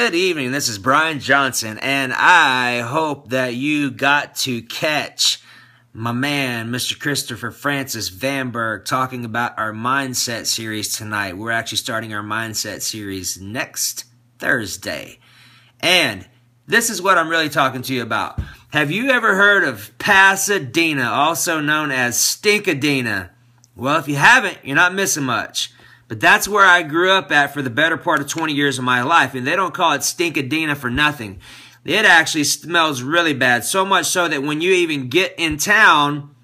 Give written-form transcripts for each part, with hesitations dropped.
Good evening, this is Brian Johnson, and I hope that you got to catch my man, Mr. Christopher Francis Vanberg, talking about our Mindset series tonight. We're actually starting our Mindset series next Thursday. And this is what I'm really talking to you about. Have you ever heard of Pasadena, also known as Stinkadena? Well, if you haven't, you're not missing much. But that's where I grew up at for the better part of 20 years of my life. And they don't call it Stinkadena for nothing. It actually smells really bad. So much so that when you even get in town,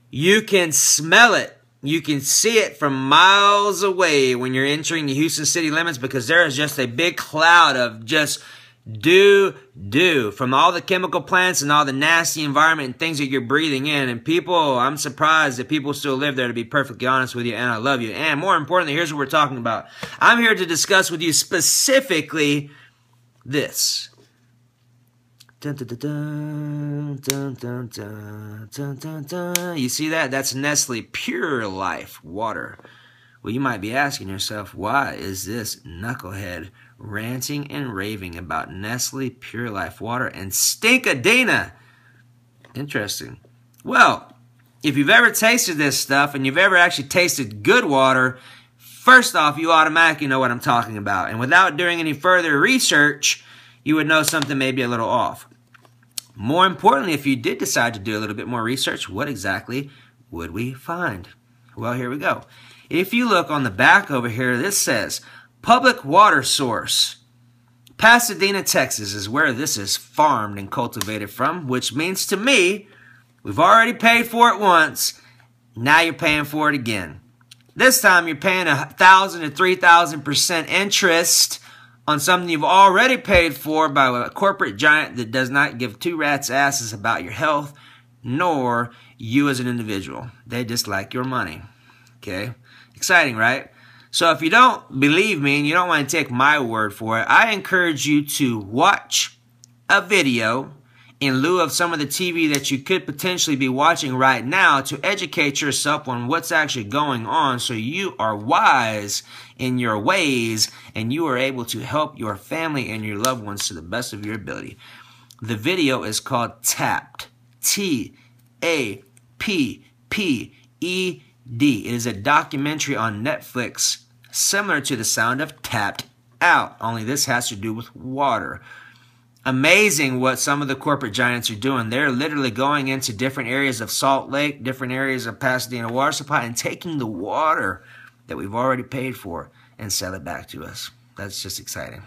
you can smell it. You can see it from miles away when you're entering the Houston city limits, because there is just a big cloud of just doo from all the chemical plants and all the nasty environment and things that you're breathing in. And people, I'm surprised that people still live there, to be perfectly honest with you, and I love you. And more importantly, here's what we're talking about. I'm here to discuss with you specifically this. Dun, dun, dun, dun, dun, dun, dun, dun, dun. You see that? That's Nestle Pure Life water. Well, you might be asking yourself, why is this knucklehead ranting and raving about Nestle Pure Life water and Stinkadena? Interesting. Well, if you've ever tasted this stuff and you've ever actually tasted good water, first off, you automatically know what I'm talking about. And without doing any further research, you would know something may be a little off. More importantly, if you did decide to do a little bit more research, what exactly would we find? Well, here we go. If you look on the back over here, this says public water source. Pasadena, Texas is where this is farmed and cultivated from, which means to me, we've already paid for it once. Now you're paying for it again. This time you're paying 1,000 to 3,000% interest on something you've already paid for by a corporate giant that does not give two rats' asses about your health, nor you as an individual. They just like your money. Okay? Exciting, right? So if you don't believe me and you don't want to take my word for it, I encourage you to watch a video in lieu of some of the TV that you could potentially be watching right now to educate yourself on what's actually going on, so you are wise in your ways and you are able to help your family and your loved ones to the best of your ability. The video is called Tapped. T-A-P-P-E-D. It is a documentary on Netflix similar to the sound of Tapped Out, only this has to do with water. Amazing what some of the corporate giants are doing. They're literally going into different areas of Salt Lake, different areas of Pasadena water supply, and taking the water that we've already paid for and sell it back to us. That's just exciting.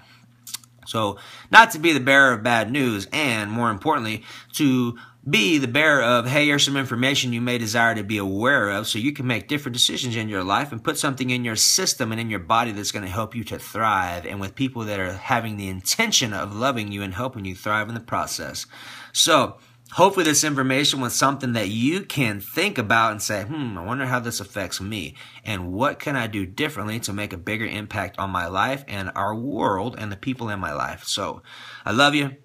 So, not to be the bearer of bad news, and more importantly, to be the bearer of, hey, here's some information you may desire to be aware of so you can make different decisions in your life and put something in your system and in your body that's going to help you to thrive, and with people that are having the intention of loving you and helping you thrive in the process. So, hopefully this information was something that you can think about and say, I wonder how this affects me, and what can I do differently to make a bigger impact on my life and our world and the people in my life. So, I love you.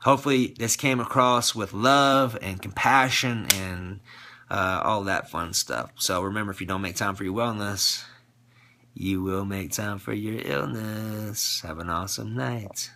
Hopefully this came across with love and compassion and all that fun stuff. So remember, if you don't make time for your wellness, you will make time for your illness. Have an awesome night.